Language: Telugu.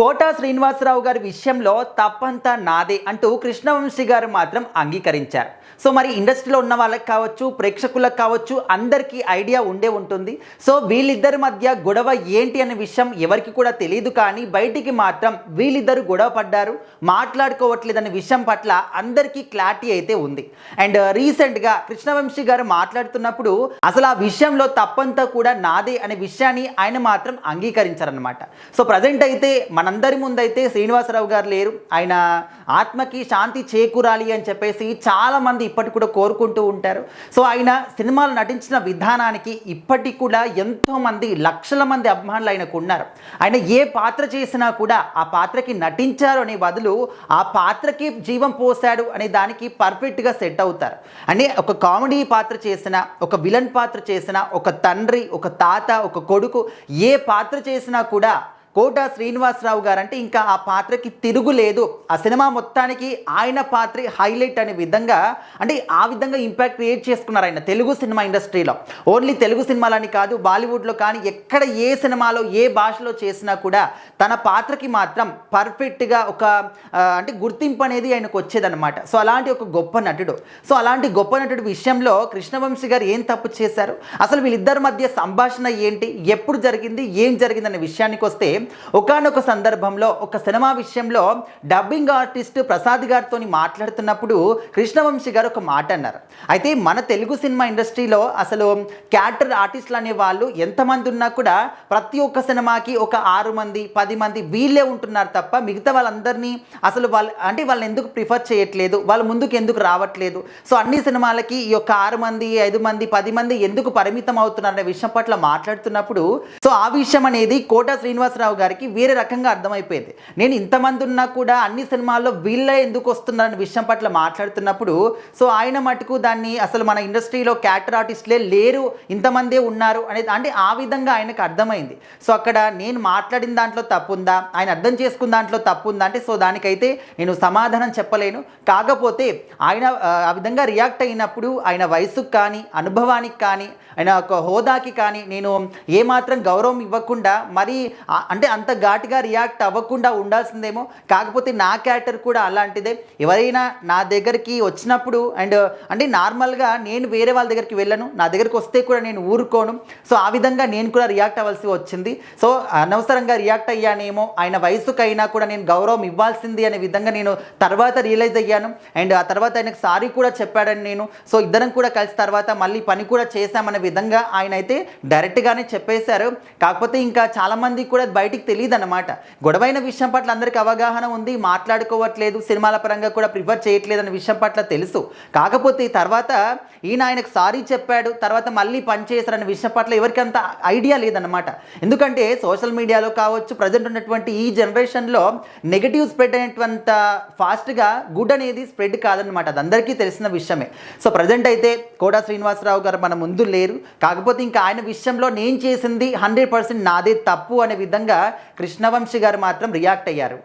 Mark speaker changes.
Speaker 1: కోటా శ్రీనివాసరావు గారి విషయంలో తప్పంతా నాదే అంటూ కృష్ణవంశీ గారు మాత్రం అంగీకరించారు. సో మరి ఇండస్ట్రీలో ఉన్న వాళ్ళకి కావచ్చు, ప్రేక్షకులకు కావచ్చు, అందరికీ ఐడియా ఉండే ఉంటుంది. సో వీళ్ళిద్దరి మధ్య గొడవ ఏంటి అనే విషయం ఎవరికి కూడా తెలియదు, కానీ బయటికి మాత్రం వీళ్ళిద్దరు గొడవ పడ్డారు, మాట్లాడుకోవట్లేదనే విషయం పట్ల అందరికీ క్లారిటీ అయితే ఉంది. అండ్ రీసెంట్గా కృష్ణవంశీ గారు మాట్లాడుతున్నప్పుడు అసలు ఆ విషయంలో తప్పంతా కూడా నాదే అనే విషయాన్ని ఆయన మాత్రం అంగీకరించారనమాట. సో ప్రజెంట్ అయితే మనందరి ముందైతే శ్రీనివాసరావు గారు లేరు. ఆయన ఆత్మకి శాంతి చేకూరాలి అని చెప్పేసి చాలామంది ఇప్పటికి కూడా కోరుకుంటూ ఉంటారు. సో ఆయన సినిమాలు నటించిన విధానానికి ఇప్పటికి కూడా ఎంతోమంది లక్షల మంది అభిమానులు ఆయనకు ఉన్నారు. ఆయన ఏ పాత్ర చేసినా కూడా ఆ పాత్రకి నటించారు అనే బదులు ఆ పాత్రకి జీవం పోసాడు అనే దానికి పర్ఫెక్ట్గా సెట్ అవుతారు. అంటే ఒక కామెడీ పాత్ర చేసిన, ఒక విలన్ పాత్ర చేసిన, ఒక తండ్రి, ఒక తాత, ఒక కొడుకు, ఏ పాత్ర చేసినా కూడా కోటా శ్రీనివాసరావు గారు అంటే ఇంకా ఆ పాత్రకి తిరుగులేదు. ఆ సినిమా మొత్తానికి ఆయన పాత్రే హైలైట్ అనే విధంగా, అంటే ఆ విధంగా ఇంపాక్ట్ క్రియేట్ చేసుకున్నారు ఆయన తెలుగు సినిమా ఇండస్ట్రీలో. ఓన్లీ తెలుగు సినిమాలని కాదు, బాలీవుడ్లో కానీ ఎక్కడ ఏ సినిమాలో ఏ భాషలో చేసినా కూడా తన పాత్రకి మాత్రం పర్ఫెక్ట్గా ఒక అంటే గుర్తింపు అనేది ఆయనకు వచ్చేదన్నమాట. సో అలాంటి ఒక గొప్ప నటుడు. సో అలాంటి గొప్ప నటుడు విషయంలో కృష్ణవంశీ గారు ఏం తప్పు చేశారు, అసలు వీళ్ళిద్దరి మధ్య సంభాషణ ఏంటి, ఎప్పుడు జరిగింది, ఏం జరిగింది అనే విషయానికి వస్తే, ఒకానొక సందర్భంలో ఒక సినిమా విషయంలో డబ్బింగ్ ఆర్టిస్ట్ ప్రసాద్ గారితో మాట్లాడుతున్నప్పుడు కృష్ణవంశీ గారు ఒక మాట అన్నారు. అయితే మన తెలుగు సినిమా ఇండస్ట్రీలో అసలు క్యారెక్టర్ ఆర్టిస్టులు అనే వాళ్ళు ఎంతమంది ఉన్నా కూడా ప్రతి ఒక్క సినిమాకి ఒక 6 మంది 10 మంది వీళ్ళే ఉంటున్నారు తప్ప మిగతా వాళ్ళందరినీ అసలు వాళ్ళని ఎందుకు ప్రిఫర్ చేయట్లేదు, వాళ్ళు ముందుకు ఎందుకు రావట్లేదు, సో అన్ని సినిమాలకి ఈ యొక్క 6 మంది 5 మంది 10 మంది ఎందుకు పరిమితం అవుతున్నారు అనే విషయం పట్ల మాట్లాడుతున్నప్పుడు, సో ఆ విషయం అనేది కోటా శ్రీనివాసరావు గారికి వేరే రకంగా అర్థమైపోయింది. నేను ఇంతమంది ఉన్నా కూడా అన్ని సినిమాల్లో వీళ్ళే ఎందుకు వస్తున్నారనే విషయం పట్ల మాట్లాడుతున్నప్పుడు, సో ఆయన మటుకు దాన్ని అసలు మన ఇండస్ట్రీలో క్యారెక్టర్ ఆర్టిస్టులే లేరు, ఇంతమందే ఉన్నారు అనేది, అంటే ఆ విధంగా ఆయనకు అర్థమైంది. సో అక్కడ నేను మాట్లాడిన దాంట్లో తప్పు ఉందా, ఆయన అర్థం చేసుకున్న దాంట్లో తప్పు ఉందా అంటే, సో దానికైతే నేను సమాధానం చెప్పలేను. కాకపోతే ఆయన ఆ విధంగా రియాక్ట్ అయినప్పుడు ఆయన వయసుకు కానీ, అనుభవానికి కానీ, ఆయన ఒక హోదాకి కానీ నేను ఏమాత్రం గౌరవం ఇవ్వకుండా మరి అంటే అంత ఘాటుగా రియాక్ట్ అవ్వకుండా ఉండాల్సిందేమో. కాకపోతే నా క్యారెక్టర్ కూడా అలాంటిదే. ఎవరైనా నా దగ్గరికి వచ్చినప్పుడు అంటే నార్మల్గా నేను వేరే వాళ్ళ దగ్గరికి వెళ్ళను, నా దగ్గరికి వస్తే కూడా నేను ఊరుకోను. సో ఆ విధంగా నేను కూడా రియాక్ట్ అవ్వాల్సి వచ్చింది. సో అనవసరంగా రియాక్ట్ అయ్యానేమో, ఆయన వయసుకైనా కూడా నేను గౌరవం ఇవ్వాల్సింది అనే విధంగా నేను తర్వాత రియలైజ్ అయ్యాను. అండ్ ఆ తర్వాత ఆయనకు సారీ కూడా చెప్పాడని నేను. సో ఇద్దరం కూడా కలిసి తర్వాత మళ్ళీ పని కూడా చేశామనే విధంగా ఆయన అయితే డైరెక్ట్గానే చెప్పేశారు. కాకపోతే ఇంకా చాలామంది కూడా బయటికి తెలియదు అన్నమాట. గొడవైన విషయం పట్ల అందరికీ అవగాహన ఉంది, మాట్లాడుకోవట్లేదు, సినిమాల పరంగా కూడా ప్రిఫర్ చేయట్లేదు అనే విషయం పట్ల తెలుసు. కాకపోతే తర్వాత ఈయన ఆయనకు సారీ చెప్పాడు, తర్వాత మళ్ళీ పని చేశారనే విషయం పట్ల ఎవరికి అంత ఐడియా లేదన్నమాట. ఎందుకంటే సోషల్ మీడియాలో కావచ్చు, ప్రజెంట్ ఉన్నటువంటి ఈ జనరేషన్లో నెగిటివ్ స్ప్రెడ్ అయినటువంటి ఫాస్ట్గా గుడ్ అనేది స్ప్రెడ్ కాదనమాట. అది అందరికీ తెలిసిన విషయమే. సో ప్రజెంట్ అయితే కోటా శ్రీనివాసరావు గారు మన ముందు లేరు. కాకపోతే ఇంకా ఆయన విషయంలో నేను చేసింది 100% నాదే తప్పు అనే విధంగా కృష్ణవంశీ గారు మాత్రం రియాక్ట్ అయ్యారు.